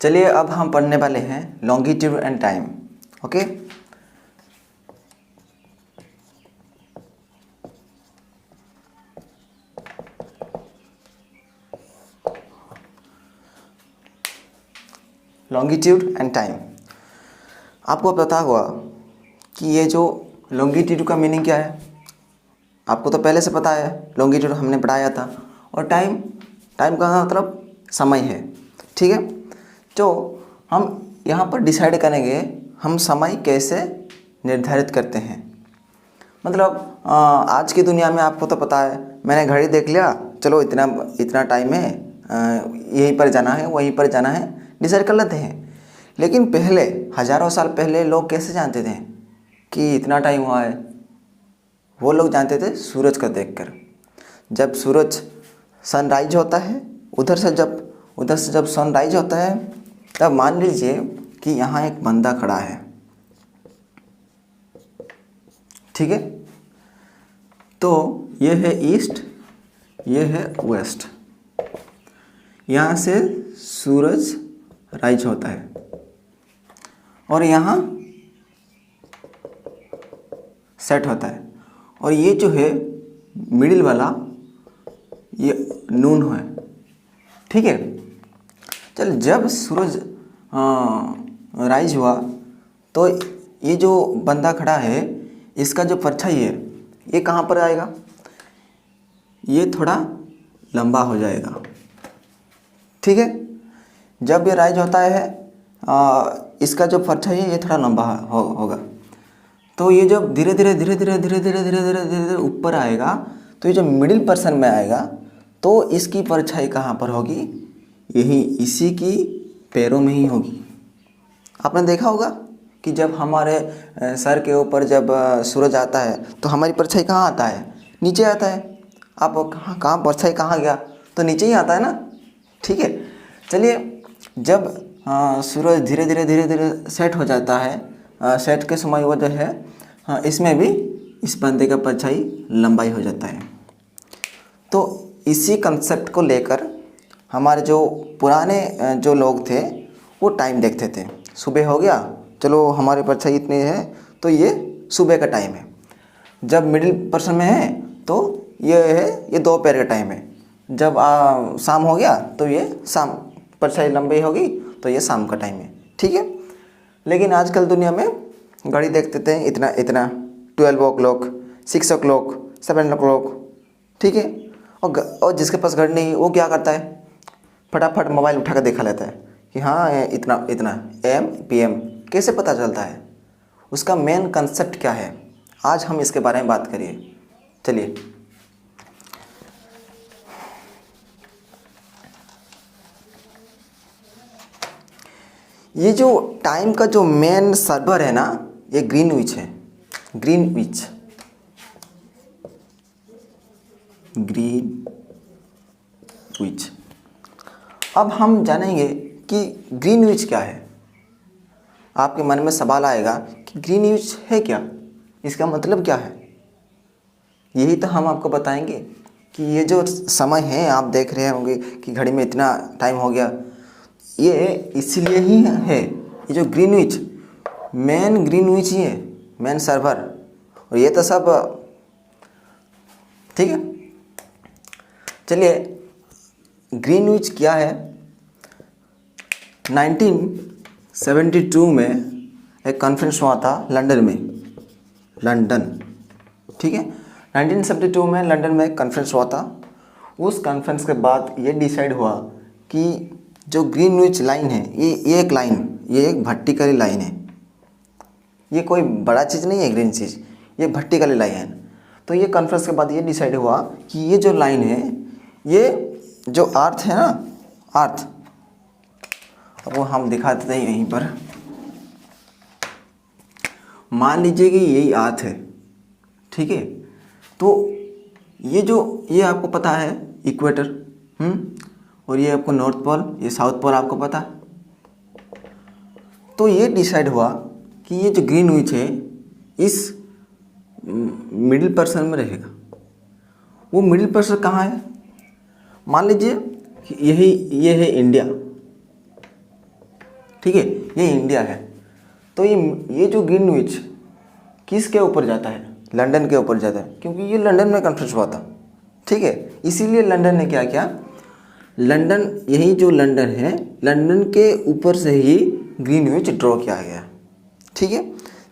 चलिए अब हम पढ़ने वाले हैं longitude and time. Okay, longitude and time. आपको पता होगा कि ये जो लॉन्गिट्यूड का मीनिंग क्या है, आपको तो पहले से पता है, लॉन्गिट्यूड हमने पढ़ाया था। और टाइम, टाइम का मतलब समय है। ठीक है, तो हम यहाँ पर डिसाइड करेंगे हम समय कैसे निर्धारित करते हैं। मतलब आज की दुनिया में आपको तो पता है, मैंने घड़ी देख लिया, चलो इतना इतना टाइम है, यहीं पर जाना है वहीं पर जाना है, डिसाइड कर लेते हैं। लेकिन पहले हज़ारों साल पहले लोग कैसे जानते थे कि इतना टाइम हुआ है? वो लोग जानते थे सूरज को देखकर। जब सूरज सनराइज होता है, उधर से जब सनराइज होता है, तब मान लीजिए कि यहाँ एक बंदा खड़ा है। ठीक है, तो ये है ईस्ट, ये है वेस्ट। यहाँ से सूरज राइज होता है और यहाँ सेट होता है। और ये जो है मिडिल वाला, ये नून है। ठीक है, चल जब सूरज राइज हुआ तो ये जो बंदा खड़ा है, इसका जो परछाई है ये कहाँ पर आएगा? ये थोड़ा लंबा हो जाएगा। ठीक है, जब ये राइज होता है इसका जो परछाई है ये थोड़ा लंबा होगा। तो ये जब धीरे धीरे ऊपर आएगा, तो ये जो मिडिल पर्सन में आएगा, तो इसकी परछाई कहाँ पर होगी? यही इसी की पैरों में ही होगी। आपने देखा होगा कि जब हमारे सर के ऊपर जब सूरज आता है तो हमारी परछाई कहाँ आता है? नीचे आता है। आप कहाँ परछाई कहाँ गया? तो नीचे ही आता है ना। ठीक है, चलिए जब सूरज धीरे धीरे सेट हो जाता है, सेट के समय वो जो है इसमें भी इस बंदे का परछाई लंबाई हो जाता है। तो इसी कंसेप्ट को लेकर हमारे जो पुराने जो लोग थे वो टाइम देखते थे। सुबह हो गया, चलो हमारे परछाई इतने है तो ये सुबह का टाइम है। जब मिडिल पर्सन में है तो ये है, ये दोपहर का टाइम है। जब शाम हो गया तो ये शाम, परछाई लंबी होगी तो ये शाम का टाइम है। ठीक है, लेकिन आजकल दुनिया में घड़ी देखते थे इतना इतना 12 o'clock, 6 o'clock, 7 o'clock। ठीक है, और जिसके पास घड़ी नहीं वो क्या करता है? फटाफट मोबाइल उठा कर देखा लेता है कि हाँ इतना इतना AM PM। कैसे पता चलता है? उसका मेन कंसेप्ट क्या है? आज हम इसके बारे में बात करिए। चलिए, ये जो टाइम का जो मेन सर्वर है ना, ये ग्रीनविच है। ग्रीनविच अब हम जानेंगे कि ग्रीनविच क्या है। आपके मन में सवाल आएगा कि ग्रीनविच है क्या, इसका मतलब क्या है? यही तो हम आपको बताएंगे कि ये जो समय है, आप देख रहे होंगे कि घड़ी में इतना टाइम हो गया, ये इसलिए ही है। ये जो ग्रीनविच, मेन ग्रीनविच ही है, मेन सर्वर। और ये तो सब ठीक है। चलिए, ग्रीनविच क्या है? 1972 में एक कॉन्फ्रेंस हुआ था लंदन में। ठीक है, 1972 में लंदन में एक कॉन्फ्रेंस हुआ था। उस कॉन्फ्रेंस के बाद ये डिसाइड हुआ कि जो ग्रीनविच लाइन है, ये एक लाइन, ये एक वर्टिकल लाइन है। ये कोई बड़ा चीज़ नहीं है ग्रीन चीज़, ये वर्टिकल लाइन है। तो ये कॉन्फ्रेंस के बाद ये डिसाइड हुआ कि ये जो लाइन है, ये जो अर्थ है ना, अर्थ, वो हम दिखा देते हैं यहीं पर। मान लीजिए कि यही अर्थ है। ठीक है, तो ये आपको पता है इक्वेटर, और ये आपको नॉर्थ पोल, ये साउथ पोल आपको पता है। तो ये डिसाइड हुआ कि ये जो ग्रीनविच है इस मिडिल पर्सन में रहेगा। वो मिडिल पर्सन कहाँ है? मान लीजिए ये है इंडिया। ठीक है, ये इंडिया है। तो ये जो ग्रीनविच किसके ऊपर जाता है? लंदन के ऊपर जाता है, क्योंकि ये लंदन में कॉन्फ्रेंस हुआ था। ठीक है, इसीलिए लंदन ने क्या किया, लंदन, यही जो लंदन है, लंदन के ऊपर से ही ग्रीनविच ड्रॉ किया गया। ठीक है,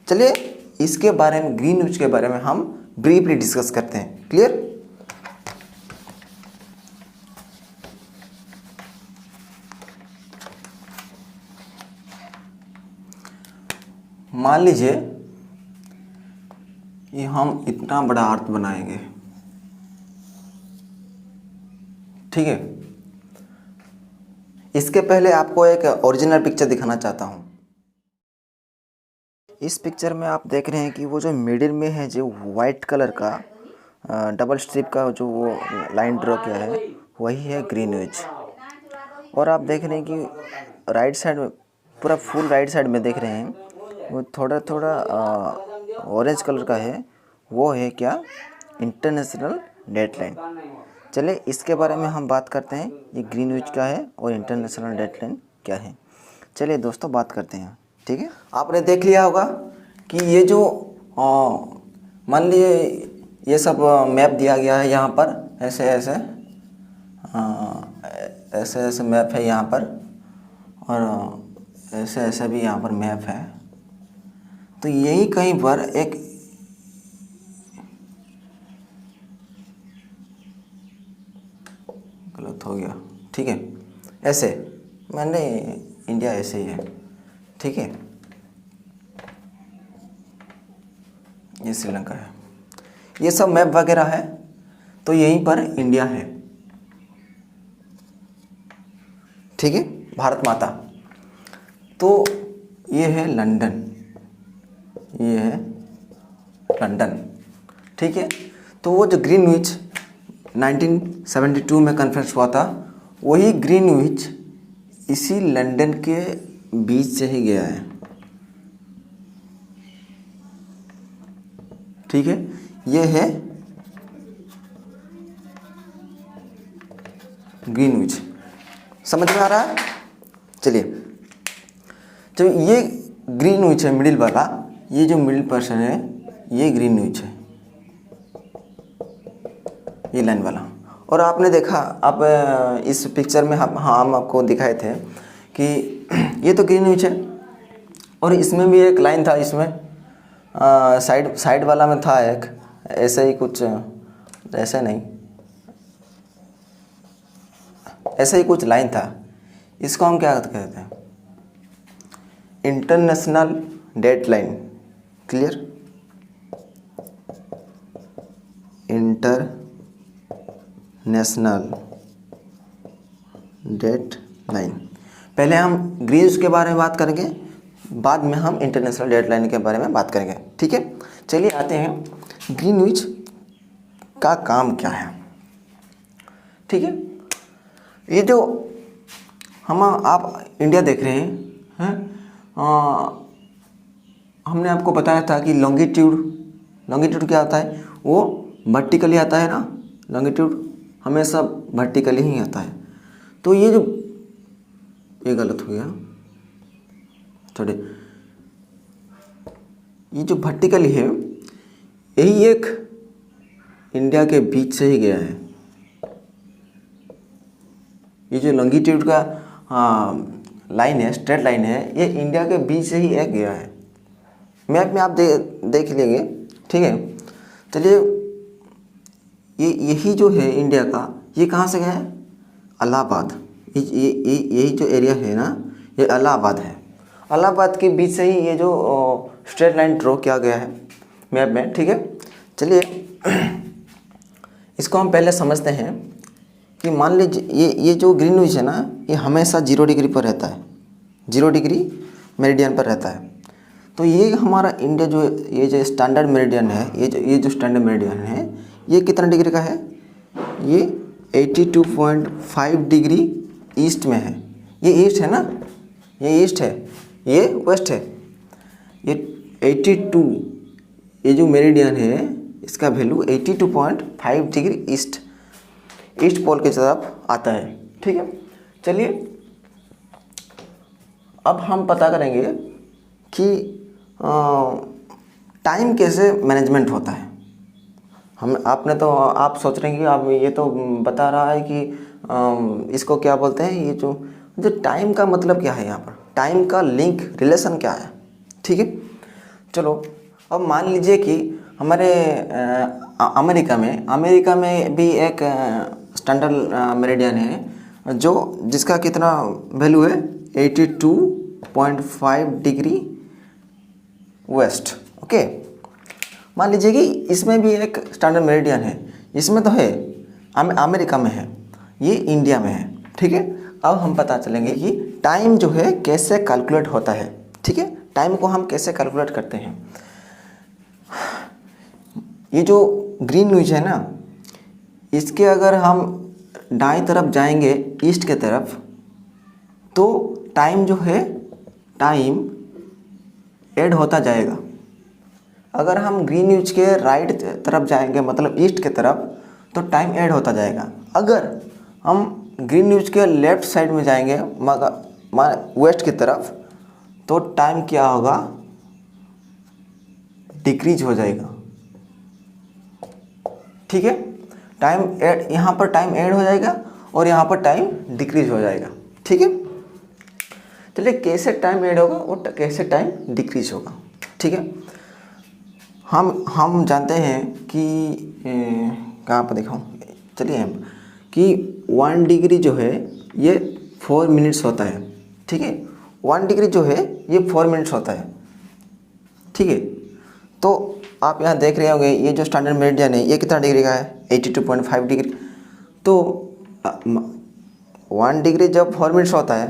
चलिए इसके बारे में, ग्रीनविच के बारे में हम ब्रीफली डिस्कस करते हैं। क्लियर? मान लीजिए ये हम इतना बड़ा अर्थ बनाएंगे। ठीक है, इसके पहले आपको एक ओरिजिनल पिक्चर दिखाना चाहता हूँ। इस पिक्चर में आप देख रहे हैं कि वो जो मिडिल में है, जो वाइट कलर का डबल स्ट्रिप का जो वो लाइन ड्रॉ किया है, वही है ग्रीनविच। और आप देख रहे हैं कि राइट साइड में, पूरा फुल राइट साइड में देख रहे हैं, वो थोड़ा थोड़ा ऑरेंज कलर का है, वो है क्या, इंटरनेशनल डेडलाइन। चलिए इसके बारे में हम बात करते हैं, ये ग्रीनविच क्या है और इंटरनेशनल डेडलाइन क्या है। चलिए दोस्तों बात करते हैं। ठीक है, आपने देख लिया होगा कि ये जो मान लीजिए ये सब मैप दिया गया है यहाँ पर, ऐसे ऐसे ऐसे ऐसे मैप है यहाँ पर, और ऐसे ऐसे भी यहाँ पर मैप है। तो यही कहीं पर एक गलत हो गया। ठीक है, ऐसे मैंने इंडिया ऐसे ही है। ठीक है, ये श्रीलंका है, ये सब मैप वगैरह है। तो यहीं पर इंडिया है। ठीक है, भारत माता। तो ये है लंदन, ये है लंदन। ठीक है, तो वो जो ग्रीनविच 1972 में कॉन्फ्रेंस हुआ था, वही ग्रीनविच इसी लंदन के बीच से ही गया है। ठीक है, ये है ग्रीनविच। समझ में आ रहा है? चलिए, जो ये ग्रीनविच है मिडिल वाला, ये जो मिडिल पर्सन है, ये ग्रीनविच है, ये लाइन वाला। और आपने देखा, आप इस पिक्चर में हम आपको दिखाए थे कि ये तो ग्रीनविच है, और इसमें भी एक लाइन था, इसमें साइड वाला में था एक ऐसे ही कुछ, ऐसे नहीं, ऐसे ही कुछ लाइन था। इसको हम क्या कहते हैं? International deadline. Clear? International deadline. पहले हम ग्रीनविच के बारे में बात करेंगे, बाद में हम इंटरनेशनल डेडलाइन के बारे में बात करेंगे। ठीक है, चलिए आते हैं ग्रीनविच का काम क्या है। ठीक है, ये जो आप इंडिया देख रहे हैं, हमने आपको बताया था कि लॉन्गिट्यूड क्या आता है, वो वर्टिकली आता है ना, लॉन्गिट्यूड हमेशा वर्टिकली ही आता है। तो ये गलत हो गया थोड़े, ये जो वर्टिकली है, यही एक इंडिया के बीच से ही गया है। ये जो लॉन्गिट्यूड का लाइन है, स्ट्रेट लाइन है, ये इंडिया के बीच से ही एक गया है। मैप में आप देख लेंगे। ठीक है, चलिए यही जो है इंडिया का, ये कहाँ से गया है? इलाहाबाद। यही जो एरिया है ना, ये इलाहाबाद है। इलाहाबाद के बीच से ही ये जो स्ट्रेट लाइन ड्रॉ किया गया है मैप में। ठीक है, चलिए इसको हम पहले समझते हैं कि मान लीजिए ये जो ग्रीनविच है ना, ये हमेशा 0 डिग्री पर रहता है, 0 डिग्री मेरिडियन पर रहता है। तो ये हमारा इंडिया जो, ये जो स्टैंडर्ड मेरिडियन है, ये जो स्टैंडर्ड मेरिडियन है, ये कितना डिग्री का है? ये 82.5 डिग्री ईस्ट में है। ये ईस्ट है ना, ये ईस्ट है, ये वेस्ट है। ये 82, ये जो मेरिडियन है, इसका वैल्यू 82.5 डिग्री ईस्ट पोल की तरफ आता है। ठीक है, चलिए अब हम पता करेंगे कि टाइम कैसे मैनेजमेंट होता है। हम आपने तो आप सोच रहे हैं कि आप ये तो बता रहा है कि इसको क्या बोलते हैं, ये जो जो टाइम का मतलब क्या है, यहाँ पर टाइम का लिंक रिलेशन क्या है। ठीक है, चलो अब मान लीजिए कि हमारे अमेरिका में भी एक स्टैंडर्ड मेरिडियन है जो जिसका कितना वैल्यू है 82.5 डिग्री वेस्ट। ओके, मान लीजिए कि इसमें भी एक स्टैंडर्ड मेरिडियन है, इसमें तो है अमेरिका में है, ये इंडिया में है। ठीक है, अब हम पता चलेंगे कि टाइम जो है कैसे कैलकुलेट होता है। ठीक है, टाइम को हम कैसे कैलकुलेट करते हैं। ये जो ग्रीनविच है ना, इसके अगर हम दाएं तरफ जाएंगे ईस्ट के तरफ तो टाइम जो है टाइम ऐड होता जाएगा। अगर हम ग्रीनविच के राइट तरफ जाएंगे मतलब ईस्ट के तरफ तो टाइम ऐड होता जाएगा। अगर हम ग्रीनविच के लेफ्ट साइड में जाएंगे वेस्ट की तरफ तो टाइम क्या होगा, डिक्रीज हो जाएगा। ठीक है, टाइम ऐड, यहाँ पर टाइम ऐड हो जाएगा और यहाँ पर टाइम डिक्रीज हो जाएगा। ठीक है, चलिए कैसे टाइम ऐड होगा और कैसे टाइम डिक्रीज होगा। ठीक है, हम जानते हैं कि कहाँ पर दिखाऊँ, चलिए हम कि 1 डिग्री जो है ये 4 मिनट्स होता है। ठीक है, 1 डिग्री जो है ये 4 मिनट्स होता है। ठीक है, तो आप यहाँ देख रहे होंगे ये जो स्टैंडर्ड मेरिडियन है ये कितना डिग्री का है, 82.5 डिग्री। तो 1 डिग्री जब 4 मिनट्स होता है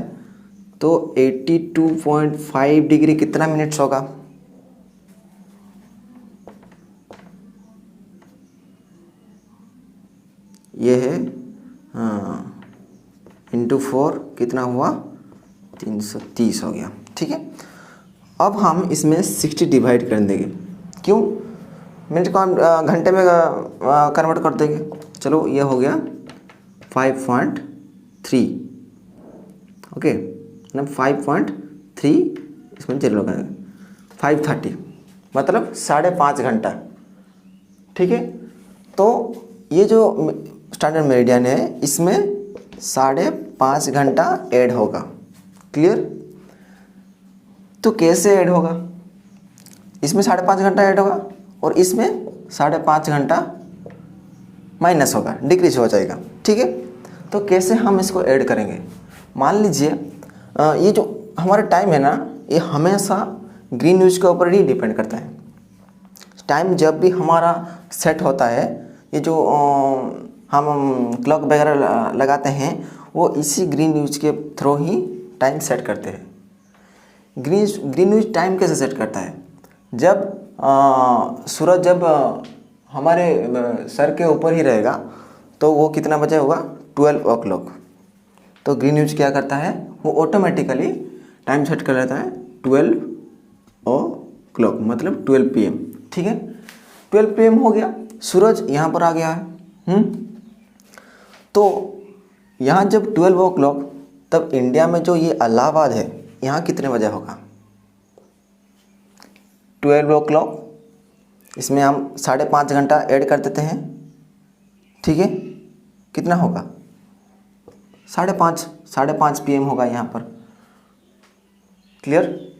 तो 82.5 डिग्री कितना मिनट्स होगा, ये है इंटू 4 कितना हुआ, 330 हो गया। ठीक है, अब हम इसमें 60 डिवाइड कर देंगे। क्यों, मिनट को हम घंटे में कन्वर्ट कर देंगे। चलो ये हो गया 5.3। ओके, मतलब 5.3 इसमें 0 लगाएंगे, 530 मतलब 5.5 घंटा। ठीक है, तो ये जो स्टैंडर्ड मेरिडियन है इसमें 5.5 घंटा ऐड होगा। क्लियर, तो कैसे ऐड होगा, इसमें 5.5 घंटा ऐड होगा और इसमें 5.5 घंटा माइनस होगा, डिक्रीज हो जाएगा। ठीक है, तो कैसे हम इसको ऐड करेंगे। मान लीजिए ये जो हमारा टाइम है ना ये हमेशा ग्रीनविच के ऊपर ही डिपेंड करता है। टाइम जब भी हमारा सेट होता है, ये जो हम क्लॉक वगैरह लगाते हैं वो इसी ग्रीनविच के थ्रू ही टाइम सेट करते हैं। ग्रीनविच टाइम कैसे सेट करता है, जब सूरज जब हमारे सर के ऊपर ही रहेगा तो वो कितना बजे होगा, 12 o'clock। तो ग्रीनविच क्या करता है, वो ऑटोमेटिकली टाइम सेट कर लेता है 12 o'clock मतलब 12 PM। ठीक है, 12 PM हो गया, सूरज यहाँ पर आ गया है। तो यहाँ जब 12 o'clock तब इंडिया में जो ये इलाहाबाद है यहाँ कितने बजे होगा, 12 o'clock। इसमें हम 5.5 घंटा ऐड कर देते हैं। ठीक है, कितना होगा, 5:30 PM होगा यहाँ पर। क्लियर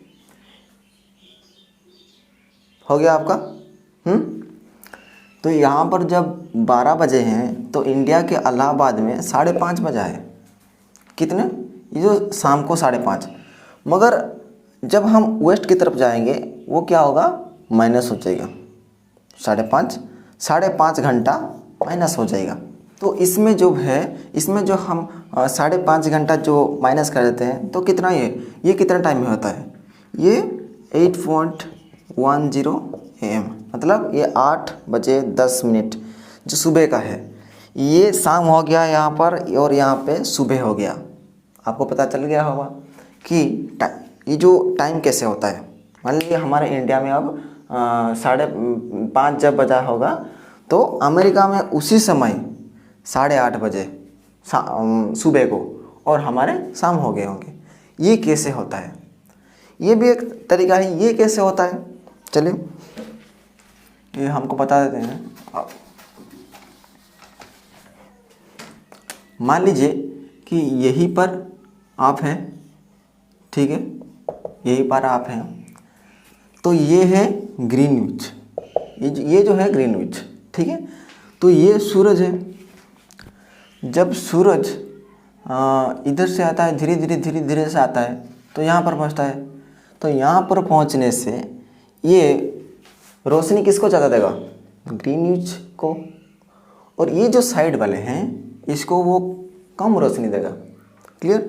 हो गया आपका। तो यहाँ पर जब 12 बजे हैं तो इंडिया के इलाहाबाद में 5:30 बजा है। कितने, ये जो शाम को 5:30। मगर जब हम वेस्ट की तरफ जाएंगे वो क्या होगा, माइनस हो जाएगा, 5.5 घंटा माइनस हो जाएगा। तो इसमें जो है, इसमें जो हम 5.5 घंटा जो माइनस कर देते हैं तो कितना ये कितना टाइम में होता है, ये 8.10 AM मतलब ये 8 बजे 10 मिनट जो सुबह का है, ये शाम हो गया यहाँ पर और यहाँ पे सुबह हो गया। आपको पता चल गया होगा कि ये जो टाइम कैसे होता है। मान लीजिए हमारे इंडिया में अब 5:30 जब बजा होगा तो अमेरिका में उसी समय 8:30 बजे सुबह को और हमारे शाम हो गए होंगे। ये कैसे होता है, ये भी एक तरीका है। ये कैसे होता है, चलिए ये हमको बता देते हैं। मान लीजिए कि यहीं पर आप हैं, ठीक है, यहीं पर आप हैं, तो ये है ग्रीनविच, ये जो है ग्रीनविच, ठीक है। तो ये सूरज है। जब सूरज इधर से आता है, धीरे धीरे से आता है, तो यहाँ पर पहुँचता है। तो यहाँ पर पहुँचने से ये रोशनी किसको ज़्यादा देगा, ग्रीनविच को, और ये जो साइड वाले हैं इसको वो कम रोशनी देगा। क्लियर,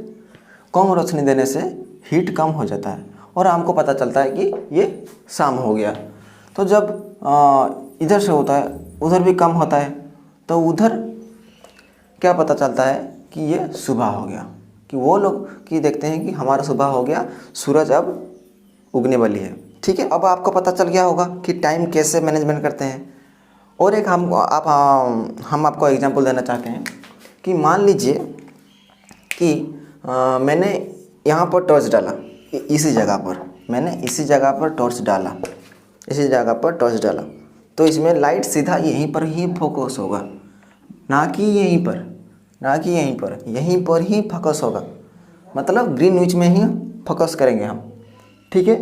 कम रोशनी देने से हीट कम हो जाता है और हमको पता चलता है कि ये शाम हो गया। तो जब इधर से होता है उधर भी कम होता है, तो उधर क्या पता चलता है कि ये सुबह हो गया, कि वो लोग कि देखते हैं कि हमारा सुबह हो गया, सूरज अब उगने वाली है। ठीक है, अब आपको पता चल गया होगा कि टाइम कैसे मैनेजमेंट करते हैं। और एक हम आपको एग्जांपल देना चाहते हैं कि मान लीजिए कि मैंने यहाँ पर टॉर्च डाला, इसी जगह पर मैंने इसी जगह पर टॉर्च डाला, इसी जगह पर टॉर्च डाला, तो इसमें लाइट सीधा यहीं पर ही फोकस होगा, ना कि यहीं पर, ना कि यहीं पर, यहीं पर ही फोकस होगा, मतलब ग्रीनविच में ही फोकस करेंगे हम। ठीक है,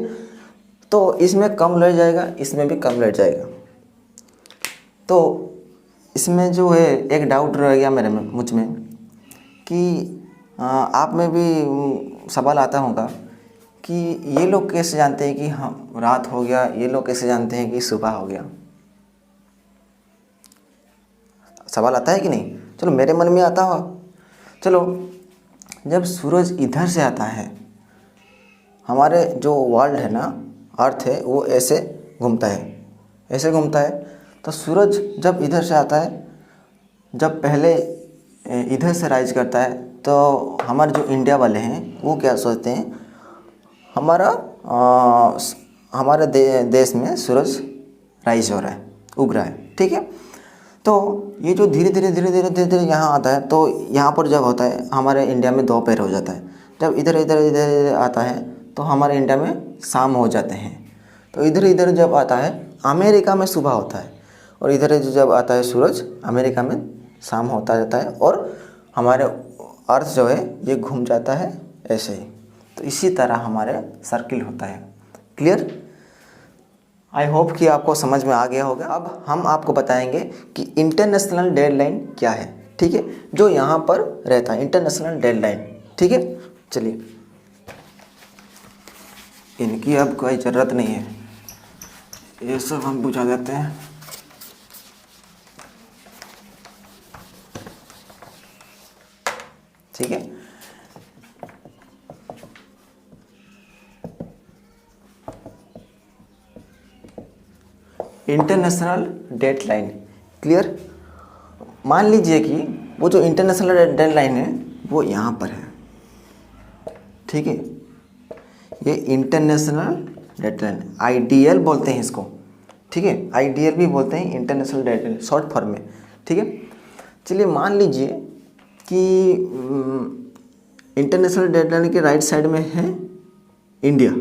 तो इसमें कम लाइट जाएगा, इसमें भी कम लाइट जाएगा। तो इसमें जो है एक डाउट रह गया मेरे में, मुझ में, कि आप में भी सवाल आता होगा कि ये लोग कैसे जानते हैं कि हम रात हो गया, ये लोग कैसे जानते हैं कि सुबह हो गया। सवाल आता है कि नहीं? चलो मेरे मन में आता हो। चलो, जब सूरज इधर से आता है, हमारे जो वर्ल्ड है ना, अर्थ है, वो ऐसे घूमता है, ऐसे घूमता है। तो सूरज जब इधर से आता है, जब पहले इधर से राइज करता है, तो हमारे जो इंडिया वाले हैं वो क्या सोचते हैं, हमारे देश में सूरज राइज हो रहा है, उग रहा है। ठीक है, तो ये जो धीरे धीरे यहाँ आता है, तो यहाँ पर जब होता है हमारे इंडिया में दोपहर हो जाता है। जब इधर इधर आता है तो हमारे इंडिया में शाम हो जाते हैं। तो इधर जब आता है अमेरिका में सुबह होता है, और इधर जब आता है सूरज अमेरिका में शाम होता जाता है, और हमारे अर्थ जो है ये घूम जाता है ऐसे ही। तो इसी तरह हमारे सर्किल होता है। क्लियर? आई होप कि आपको समझ में आ गया होगा। अब हम आपको बताएंगे कि इंटरनेशनल डेडलाइन क्या है, ठीक है, जो यहाँ पर रहता है, इंटरनेशनल डेडलाइन। ठीक है, चलिए, इनकी अब कोई ज़रूरत नहीं है, ये सब हम बुझा देते हैं। ठीक है, इंटरनेशनल डेडलाइन। क्लियर? मान लीजिए कि वो जो इंटरनेशनल डेडलाइन है वो यहाँ पर है। ठीक है, ये इंटरनेशनल डेडलाइन, आईडीएल बोलते हैं इसको। ठीक है, आईडीएल भी बोलते हैं, इंटरनेशनल डेडलाइन शॉर्ट फॉर्म में। ठीक है, चलिए मान लीजिए कि इंटरनेशनल डेडलाइन के राइट साइड में है इंडिया,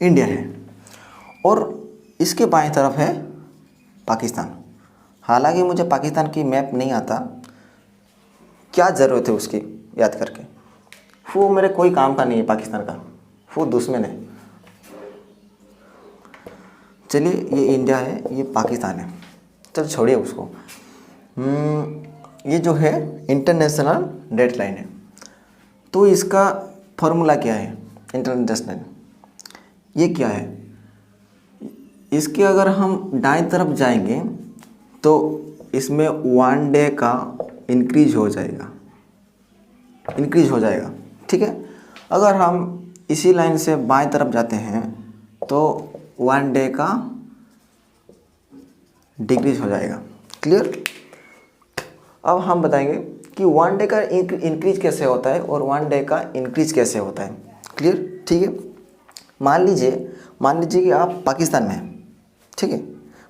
इंडिया है, और इसके बाएं तरफ है पाकिस्तान। हालांकि मुझे पाकिस्तान की मैप नहीं आता, क्या ज़रूरत है उसकी याद करके, वो मेरे कोई काम का नहीं है पाकिस्तान का, वो दुश्मन है। चलिए, ये इंडिया है, ये पाकिस्तान है, चल छोड़िए उसको। ये जो है इंटरनेशनल डेडलाइन है, तो इसका फॉर्मूला क्या है? इंटरनेशनल ये क्या है? इसके अगर हम दाएं तरफ जाएंगे तो इसमें 1 डे का इंक्रीज हो जाएगा, इंक्रीज हो जाएगा। ठीक है, अगर हम इसी लाइन से बाएं तरफ जाते हैं तो 1 डे का डिक्रीज हो जाएगा। क्लियर? अब हम बताएंगे कि 1 डे का इंक्रीज कैसे होता है और 1 डे का इंक्रीज कैसे होता है। क्लियर? ठीक है, मान लीजिए कि आप पाकिस्तान में हैं। ठीक है,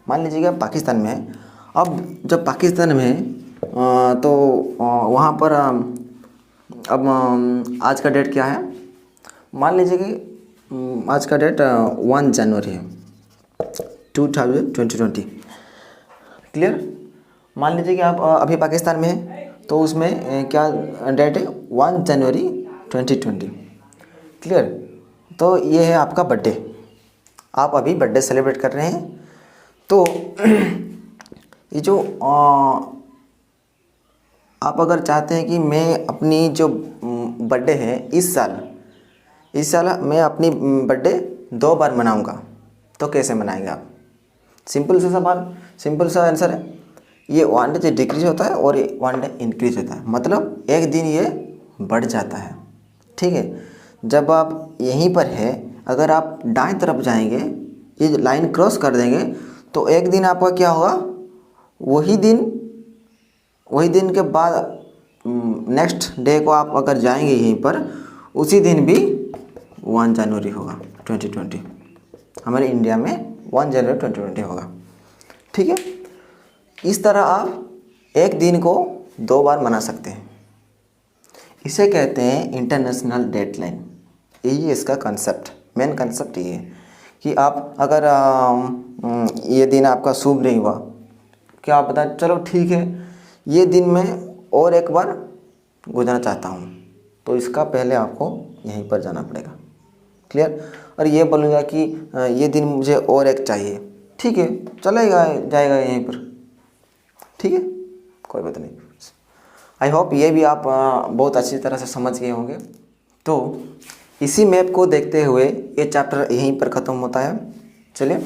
मान लीजिए कि आप पाकिस्तान में हैं। अब जब पाकिस्तान में हैं तो वहाँ पर अब आज का डेट क्या है, मान लीजिए कि आज का डेट 1 जनवरी है 2020। क्लियर। मान लीजिए कि आप अभी पाकिस्तान में हैं, तो उसमें क्या डेट है, 1 जनवरी 2020। क्लियर। तो ये है आपका बर्थडे, आप अभी बर्थडे सेलिब्रेट कर रहे हैं। तो ये जो आप अगर चाहते हैं कि मैं अपनी जो बर्थडे है इस साल मैं अपनी बर्थडे 2 बार मनाऊंगा, तो कैसे मनाएंगे आप? सिंपल सा सवाल, सिंपल सा आंसर है। ये 1 डे डिक्रीज होता है और 1 डे इंक्रीज होता है, मतलब एक दिन ये बढ़ जाता है। ठीक है। जब आप यहीं पर है, अगर आप दाएं तरफ जाएंगे, ये लाइन क्रॉस कर देंगे, तो एक दिन आपका क्या होगा, वही दिन के बाद नेक्स्ट डे को आप अगर जाएंगे यहीं पर, उसी दिन भी 1 जनवरी होगा 2020। हमारे इंडिया में 1 जनवरी 2020 होगा। ठीक है। इस तरह आप एक दिन को 2 बार मना सकते हैं। इसे कहते हैं इंटरनेशनल डेडलाइन। यही इसका कंसेप्ट, मेन कंसेप्ट ये है कि आप अगर ये दिन आपका शुभ नहीं हुआ, क्या आप बताएं, चलो ठीक है ये दिन मैं और एक बार गुजारना चाहता हूँ, तो इसका पहले आपको यहीं पर जाना पड़ेगा। क्लियर। और ये बोलूँगा कि ये दिन मुझे और एक चाहिए, ठीक है चलेगा, जाएगा यहीं पर। ठीक है, कोई बात नहीं। आई होप ये भी आप बहुत अच्छी तरह से समझ गए होंगे। तो इसी मैप को देखते हुए ये चैप्टर यहीं पर ख़त्म होता है। चलिए,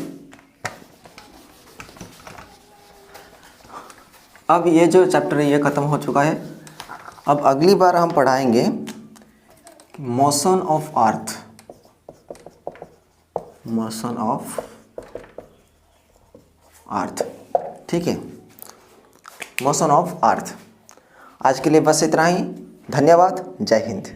अब ये जो चैप्टर है ये ख़त्म हो चुका है। अब अगली बार हम पढ़ाएंगे motion of earth, motion of earth. ठीक है, मोशन ऑफ अर्थ। आज के लिए बस इतना ही। धन्यवाद। जय हिंद।